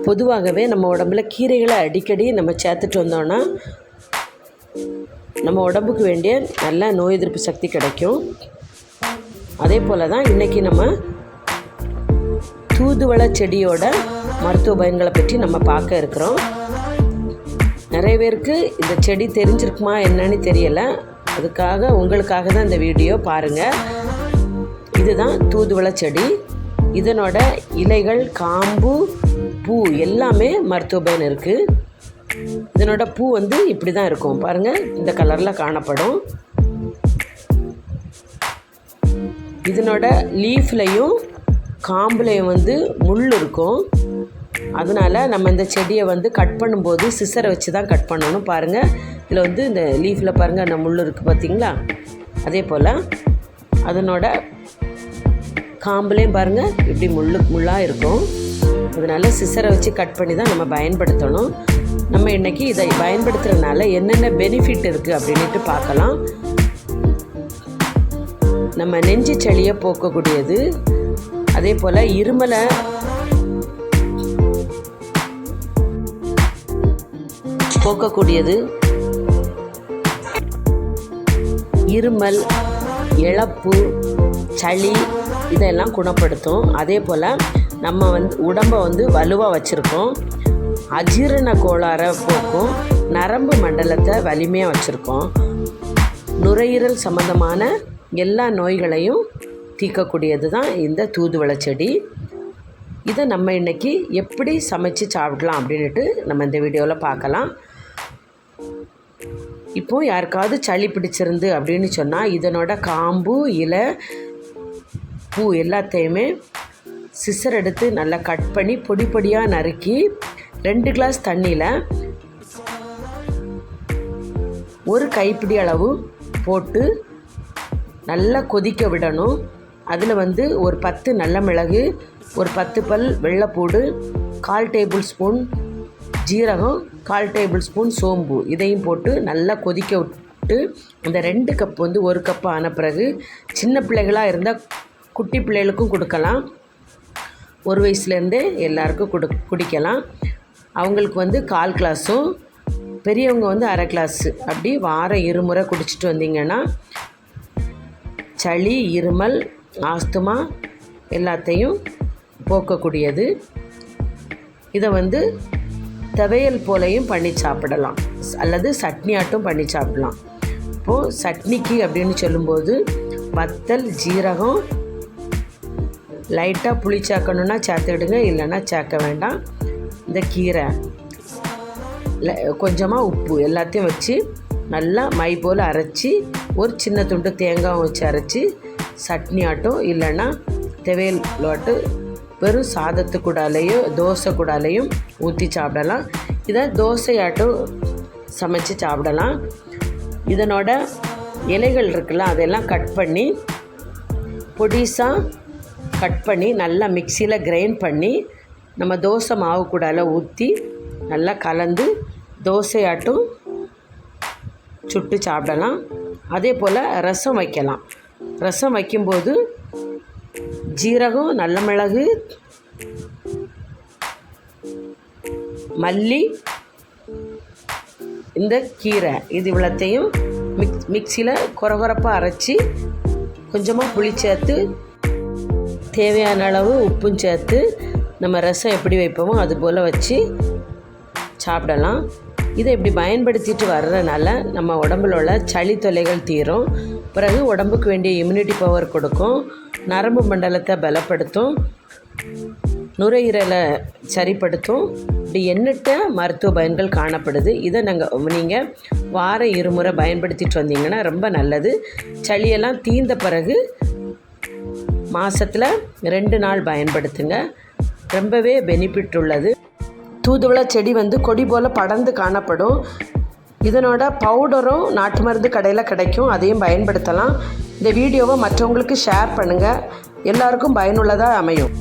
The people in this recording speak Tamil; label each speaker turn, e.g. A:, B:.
A: பொதுவாகவே நம்ம உடம்புல கீரைகளை அடிக்கடி நம்ம சேர்த்துட்டு வந்தோன்னா நம்ம உடம்புக்கு வேண்டிய நல்ல நோய் எதிர்ப்பு சக்தி கிடைக்கும். அதே போல் தான் இன்றைக்கி நம்ம தூதுவளை செடியோட மருத்துவ பயன்களை பற்றி நம்ம பார்க்க இருக்கிறோம். நிறைய பேருக்கு இந்த செடி தெரிஞ்சிருக்குமா என்னன்னு தெரியலை. அதுக்காக உங்களுக்காக தான் இந்த வீடியோ பாருங்கள். இதுதான் தூதுவளை செடி. இதனோட இலைகள், காம்பு, பூ எல்லாமே மருத்துவ பயன் இருக்குது. இதனோட பூ இப்படி தான் இருக்கும் பாருங்கள், இந்த கலரில் காணப்படும். இதனோட லீஃப்லையும் காம்புலையும் முள் இருக்கும். அதனால் நம்ம இந்த செடியை கட் பண்ணும்போது சிசரை வச்சு தான் கட் பண்ணணும். பாருங்கள், இதில் இந்த லீஃபில் பாருங்கள் அந்த முள் இருக்குது பார்த்திங்களா. அதே போல் அதனோட காம்புலேயும் பாருங்கள் இப்படி முள்ளாக இருக்கும். அதனால் சிசரை வச்சு கட் பண்ணி தான் நம்ம பயன்படுத்தணும். நம்ம இன்றைக்கி இதை பயன்படுத்துகிறதுனால என்னென்ன பெனிஃபிட் இருக்குது அப்படின்ட்டு பார்க்கலாம். நம்ம நெஞ்சு சளியை போக்கக்கூடியது, அதே போல் இருமலை போக்கக்கூடியது, இருமல், இளப்பு, சளி இதெல்லாம் குணப்படுத்தும். அதே போல் நம்ம உடம்பை வலுவாக வச்சுருக்கோம். அஜீரண கோளாறை போக்கும், நரம்பு மண்டலத்தை வலிமையாக வச்சுருக்கோம். நுரையீரல் சம்மந்தமான எல்லா நோய்களையும் தீர்க்கக்கூடியது தான் இந்த தூதுவளை செடி. இதை நம்ம இன்றைக்கி எப்படி சமைச்சு சாப்பிடலாம் அப்படின்ட்டு நம்ம இந்த வீடியோவில் பார்க்கலாம். இப்போது யாருக்காவது சளி பிடிச்சிருந்து அப்படின்னு சொன்னால் இதனோட காம்பு, இலை, பூ எல்லாத்தையுமே சிசர் எடுத்து நல்லா கட் பண்ணி பொடி பொடியாக நறுக்கி 2 கிளாஸ் தண்ணியில் 1 கைப்பிடி அளவு போட்டு நல்லா கொதிக்க விடணும். அதில் ஒரு 10 நல்ல மிளகு, ஒரு 10 பல் வெள்ளைப்பூடு, 1/4 டேபிள் ஸ்பூன் ஜீரகம், 1/4 டேபிள் ஸ்பூன் சோம்பு இதையும் போட்டு நல்லா கொதிக்க விட்டு அந்த 2 கப் 1 கப் ஆன பிறகு சின்ன பிள்ளைகளாக இருந்தால் குட்டி பிள்ளைகளுக்கும் கொடுக்கலாம். 1 வயசுலேருந்தே எல்லாருக்கும் குடிக்கலாம். அவங்களுக்கு 1/4 கிளாஸும், பெரியவங்க 1/2 கிளாஸு அப்படி வாரம் 2 முறை குடிச்சிட்டு வந்தீங்கன்னா சளி, இருமல், ஆஸ்துமா எல்லாத்தையும் போக்கக்கூடியது. இதை துவையல் போலையும் பண்ணி சாப்பிடலாம், அல்லது சட்னியாட்டும் பண்ணி சாப்பிடலாம். இப்போது சட்னிக்கு அப்படின்னு சொல்லும்போது வத்தல், ஜீரகம், லைட்டாக புளி சேர்க்கணுன்னா சேர்த்துடுங்க, இல்லைன்னா சேர்க்க வேண்டாம். இந்த கீரை, கொஞ்சமாக உப்பு எல்லாத்தையும் வச்சு நல்லா மை போல் அரைச்சி, ஒரு சின்ன துண்டு தேங்காய் வச்சு அரைச்சி சட்னி ஆட்டும், இல்லைன்னா துவையல் வெறும் சாதத்து கூடாலேயோ தோசை கூடாலேயும் ஊற்றி சாப்பிடலாம். இதை தோசையாட்டும் சமைச்சு சாப்பிடலாம். இதனோட இலைகள் இருக்குல்ல, அதெல்லாம் கட் பண்ணி பொடிசாக கட் பண்ணி நல்லா மிக்சியில் கிரைண்ட் பண்ணி நம்ம தோசை மாவு கூடால ஊற்றி நல்லா கலந்து தோசையாட்டும் சுட்டு சாப்பிடலாம். அதே போல் ரசம் வைக்கலாம். ரசம் வைக்கும்போது ஜீரகம், நல்ல மிளகு, மல்லி, இந்த கீரை இது இவ்வளத்தையும் மிக்சியில் கொரகொரப்பாக அரைச்சி கொஞ்சமாக புளி சேர்த்து தேவையான அளவு உப்பும் சேர்த்து நம்ம ரசம் எப்படி வைப்போமோ அதுபோல் வச்சு சாப்பிடலாம். இதை இப்படி பயன்படுத்திட்டு வர்றதுனால நம்ம உடம்புல உள்ள சளி தொல்லைகள் தீரும். பிறகு உடம்புக்கு வேண்டிய இம்யூனிட்டி பவர் கொடுக்கும், நரம்பு மண்டலத்தை பலப்படுத்தும், நுரையீரலை சரிப்படுத்தும். இப்படி எண்ணற்ற மருத்துவ பயன்கள் காணப்படுது. இதை நீங்கள் வாரம் 2 முறை பயன்படுத்திட்டு வந்தீங்கன்னா ரொம்ப நல்லது. சளியெல்லாம் தீர்ந்த பிறகு மாதத்தில் 2 நாள் பயன்படுத்துங்க. ரொம்பவே பெனிஃபிட் உள்ளது. தூதுவளை செடி கொடி போல் படர்ந்து காணப்படும். இதனோட பவுடரும் நாட்டு மருந்து கடையில் கிடைக்கும், அதையும் பயன்படுத்தலாம். இந்த வீடியோவை மற்றவங்களுக்கு ஷேர் பண்ணுங்கள், எல்லாருக்கும் பயனுள்ளதாக அமையும்.